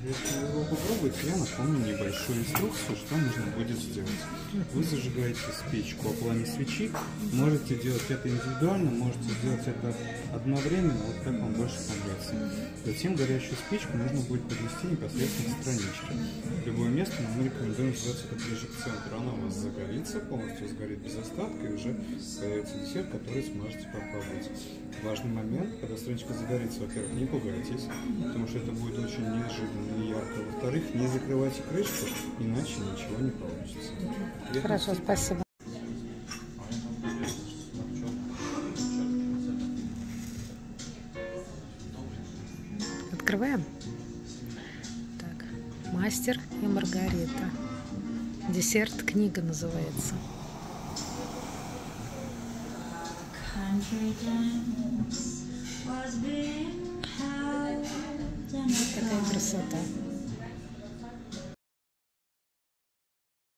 Если вы его попробуете, я напомню небольшую инструкцию, что нужно будет сделать. Вы зажигаете спичку о пламени свечи, можете делать это индивидуально, можете сделать это одновременно, вот как вам больше понравится. Затем горящую спичку нужно будет поднести непосредственно к страничке. В любое место, но мы рекомендуем сделать это ближе к центру. Она у вас загорится, полностью сгорит без остатка, и уже появится десерт, который сможете попробовать. Важный момент, когда страничка загорится, во-первых, не пугайтесь, потому что это будет очень неожиданно и ярко. Во-вторых, не закрывайте крышку, иначе ничего не получится. Хорошо, спасибо. Открываем. Так, «Мастер и Маргарита». Десерт, книга называется. Вот такая красота.